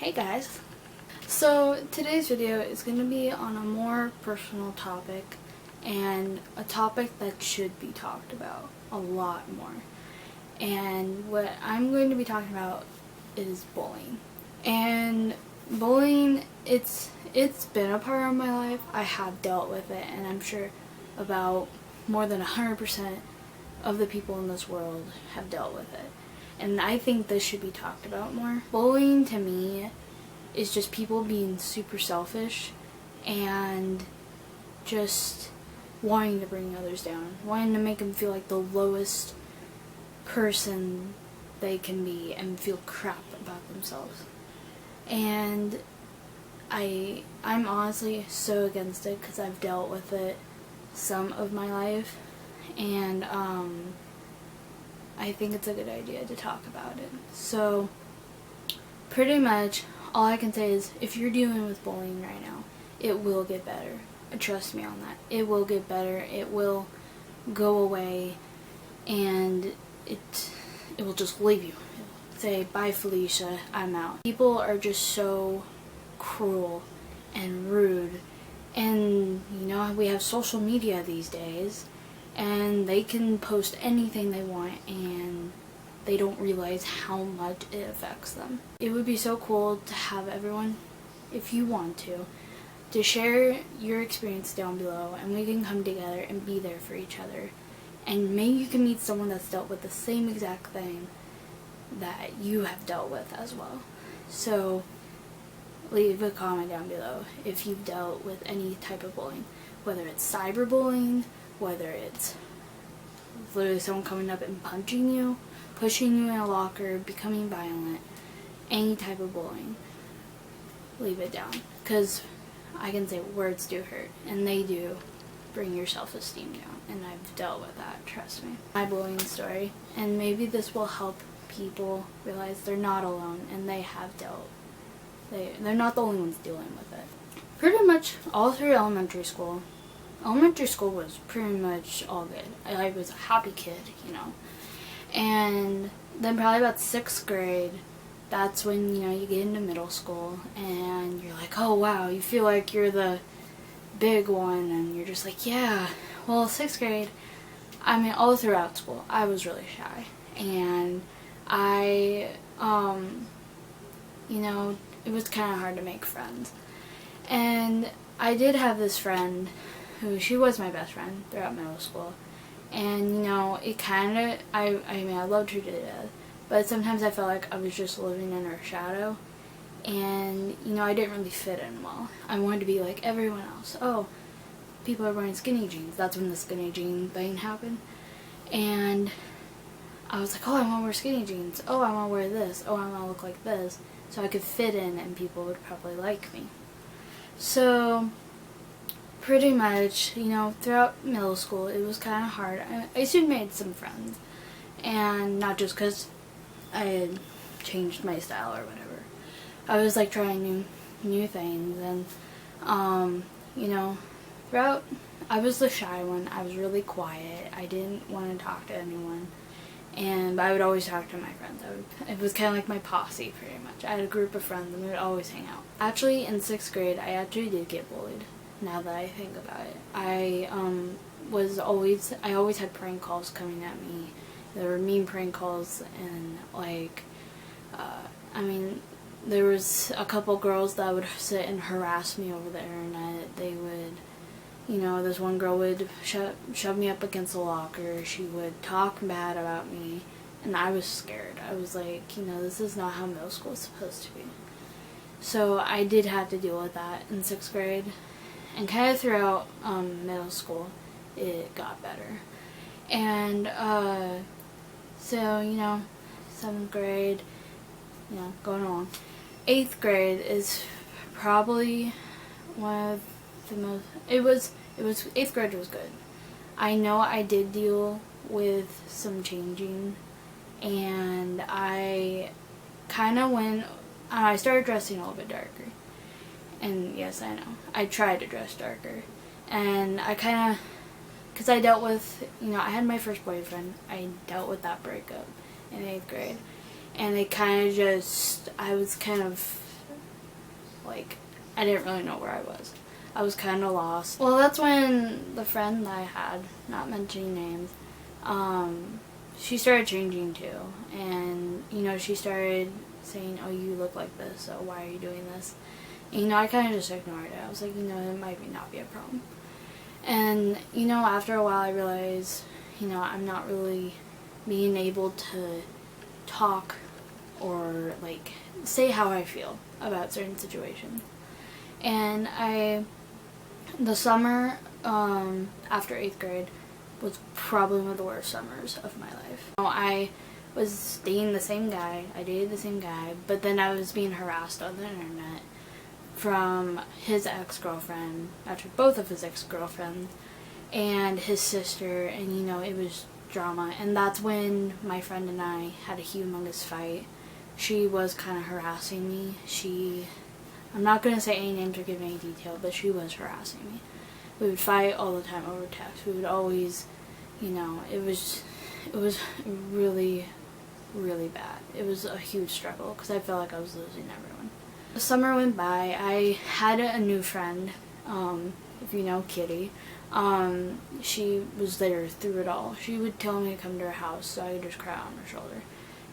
Hey guys! So today's video is going to be on a more personal topic and a topic that should be talked about a lot more. And what I'm going to be talking about is bullying. And bullying, it's been a part of my life. I have dealt with it, and I'm sure about more than 100% of the people in this world have dealt with it. And I think this should be talked about more. Bullying to me is just people being super selfish and just wanting to bring others down, wanting to make them feel like the lowest person they can be and feel crap about themselves. And I'm honestly so against it because I've dealt with it some of my life, and I think it's a good idea to talk about it. So pretty much all I can say is if you're dealing with bullying right now, it will get better. Trust me on that. It will get better. It will go away, and it will just leave you. It'll say, bye Felicia, I'm out. People are just so cruel and rude, and we have social media these days, and they can post anything they want, and they don't realize how much it affects them. It would be so cool to have everyone, if you want to share your experience down below, and we can come together and be there for each other. And maybe you can meet someone that's dealt with the same exact thing that you have dealt with as well. So leave a comment down below if you've dealt with any type of bullying, whether it's cyberbullying, whether it's literally someone coming up and punching you, pushing you in a locker, becoming violent, any type of bullying. Leave it down, because I can say words do hurt, and they do bring your self-esteem down, and I've dealt with that, trust me. My bullying story, and maybe this will help people realize they're not alone, and they have dealt. They're not the only ones dealing with it. Pretty much all through elementary school was pretty much all good. I was a happy kid, And then probably about 6th grade, that's when, you get into middle school, and you're like, oh wow, you feel like you're the big one, and you're just like, yeah. Well, 6th grade, all throughout school, I was really shy, and it was kind of hard to make friends. And I did have this friend who, she was my best friend throughout middle school. And, it kind of, I loved her to death, but sometimes I felt like I was just living in her shadow, and, I didn't really fit in well. I wanted to be like everyone else. Oh, people are wearing skinny jeans. That's when the skinny jean thing happened. And I was like, oh, I want to wear skinny jeans. Oh, I want to wear this. Oh, I want to look like this. So I could fit in, and people would probably like me. So pretty much, throughout middle school, it was kind of hard. I soon made some friends, and not just because I had changed my style or whatever. I was like trying new things, and throughout, I was the shy one. I was really quiet. I didn't want to talk to anyone, but I would always talk to my friends. It was kind of like my posse, pretty much. I had a group of friends, and we would always hang out. Actually, in 6th grade, I actually did get bullied. Now that I think about it, I always had prank calls coming at me. There were mean prank calls, and there was a couple girls that would sit and harass me over the internet. They would, this one girl would shove me up against a locker. She would talk bad about me, and I was scared. I was like, this is not how middle school is supposed to be. So I did have to deal with that in 6th grade. And kind of throughout middle school, it got better. And so, 7th grade, going along. 8th grade is probably one of the most, 8th grade was good. I know I did deal with some changing, and I kind of I started dressing a little bit darker. And yes, I know, I tried to dress darker, and I kind of, because I dealt with, I had my first boyfriend, I dealt with that breakup in 8th grade, and it kind of just, I was kind of Like, I didn't really know where I was. I was kind of lost. Well, that's when the friend that I had, not mentioning names, she started changing too. And, you know, she started saying, oh, you look like this, so why are you doing this? And, you know, I kind of just ignored it. I was like, you know, it might not be a problem. And, you know, after a while I realized, you know, I'm not really being able to talk or, like, say how I feel about certain situations. And the summer after 8th grade was probably one of the worst summers of my life. You know, I was dating the same guy, I dated the same guy, but then I was being harassed on the internet from his ex-girlfriend, actually both of his ex-girlfriends, and his sister, and you know, it was drama. And that's when my friend and I had a humongous fight. She was kind of harassing me. I'm not going to say any names or give any detail, but she was harassing me. We would fight all the time over text. We would always, you know, it was really, really bad. It was a huge struggle because I felt like I was losing everyone. The summer went by. I had a new friend, if you know Kitty. She was there through it all. She would tell me to come to her house so I could just cry on her shoulder.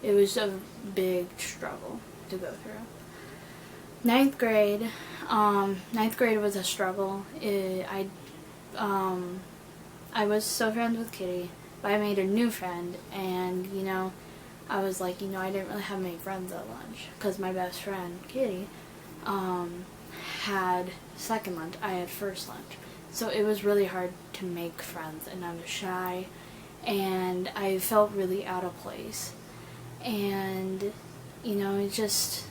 It was a big struggle to go through. Ninth grade was a struggle. I was still friends with Kitty, but I made a new friend, and you know, I was like, you know, I didn't really have many friends at lunch because my best friend Kitty had second lunch. I had first lunch, so it was really hard to make friends, and I was shy, and I felt really out of place, and you know, it just.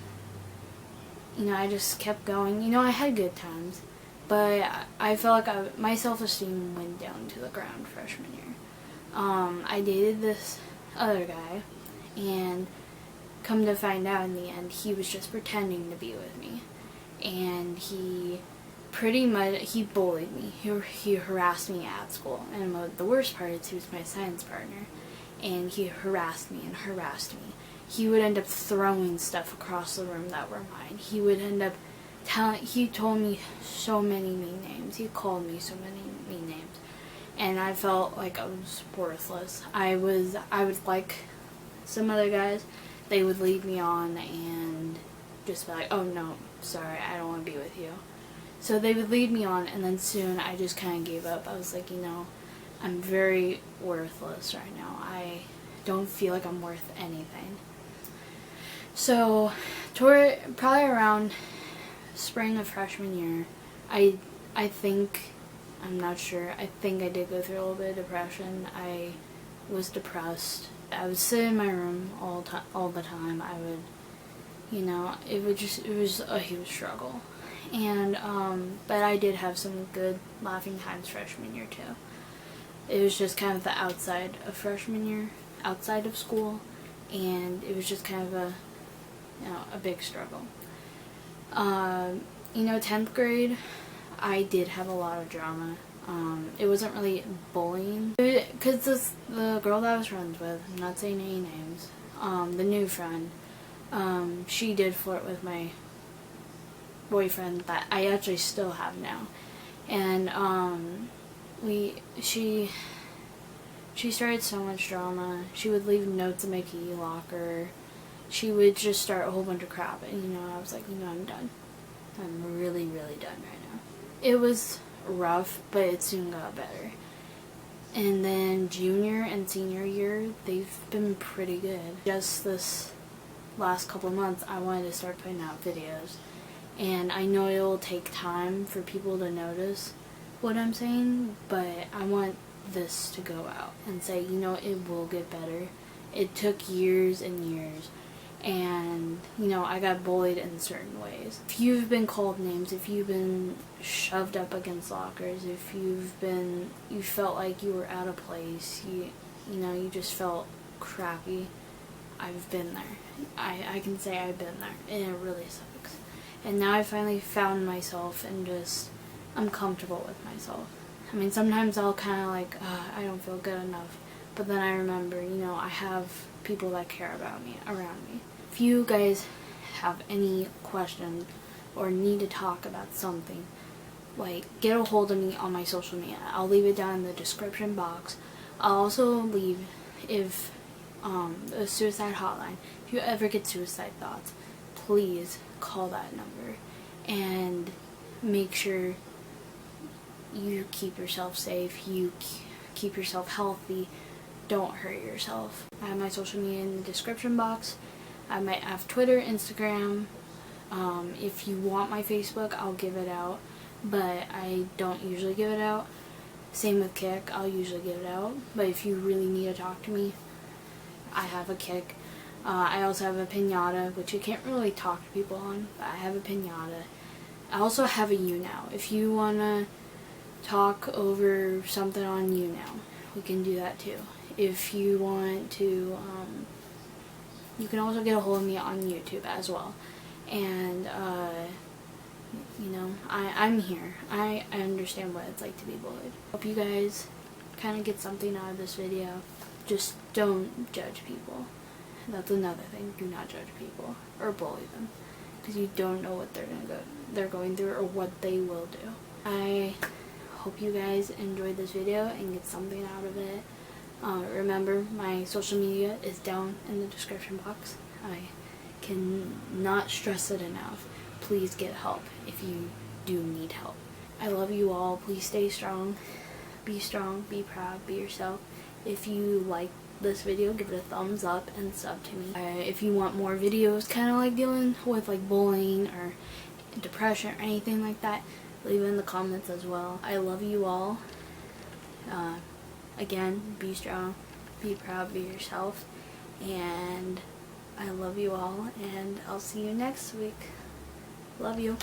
You know, I just kept going. You know, I had good times, but I felt like my self-esteem went down to the ground freshman year. I dated this other guy, and come to find out in the end, he was just pretending to be with me. And he bullied me. He harassed me at school. And the worst part is he was my science partner, and he harassed me and harassed me. He would end up throwing stuff across the room that were mine. He would end up he told me so many mean names. He called me so many mean names. And I felt like I was worthless. I would like some other guys, they would lead me on and just be like, oh no, sorry, I don't want to be with you. So they would lead me on, and then soon I just kind of gave up. I was like, you know, I'm very worthless right now. I don't feel like I'm worth anything. So, probably around spring of freshman year, I think, I'm not sure, I think I did go through a little bit of depression. I was depressed. I would sit in my room all the time. I would, you know, it was a huge struggle. And, but I did have some good laughing times freshman year too. It was just kind of the outside of freshman year, outside of school, and it was just kind of a big struggle. You know, 10th grade, I did have a lot of drama. It wasn't really bullying, because the girl that I was friends with, I'm not saying any names, the new friend, she did flirt with my boyfriend that I actually still have now, and she started so much drama. She would leave notes in my key locker. She would just start a whole bunch of crap, and you know, I was like, you know, I'm done. I'm really, really done right now. It was rough, but it soon got better. And then junior and senior year, they've been pretty good. Just this last couple months, I wanted to start putting out videos, and I know it will take time for people to notice what I'm saying, but I want this to go out and say, you know, it will get better. It took years and years. And, you know, I got bullied in certain ways. If you've been called names, if you've been shoved up against lockers, if you felt like you were out of place, you know, you just felt crappy, I've been there. I can say I've been there, and it really sucks. And now I finally found myself, and just, I'm comfortable with myself. I mean, sometimes I'll kind of like, I don't feel good enough. But then I remember, you know, I have people that care about me, around me. If you guys have any questions or need to talk about something, like, get a hold of me on my social media. I'll leave it down in the description box. I'll also leave a suicide hotline. If you ever get suicide thoughts, please call that number and make sure you keep yourself safe, you keep yourself healthy, don't hurt yourself. I have my social media in the description box. I might have Twitter, Instagram. If you want my Facebook, I'll give it out, but I don't usually give it out. Same with Kick, I'll usually give it out, but if you really need to talk to me, I have a Kick. I also have a Pinyata, which you can't really talk to people on, but I have a Pinyata. I also have a YouNow. If you want to talk over something on YouNow, we can do that too. If you want to, you can also get a hold of me on YouTube as well. And, you know, I'm here. I understand what it's like to be bullied. Hope you guys kind of get something out of this video. Just don't judge people. That's another thing. Do not judge people or bully them, because you don't know what they're going through or what they will do. I hope you guys enjoyed this video and get something out of it. Remember, my social media is down in the description box. I cannot stress it enough. Please get help if you do need help. I love you all. Please stay strong. Be strong, be proud, be yourself. If you like this video, give it a thumbs up and sub to me. If you want more videos kind of like dealing with like bullying or depression or anything like that, leave it in the comments as well. I love you all. Again, be strong, be proud, be yourself, and I love you all, and I'll see you next week. Love you.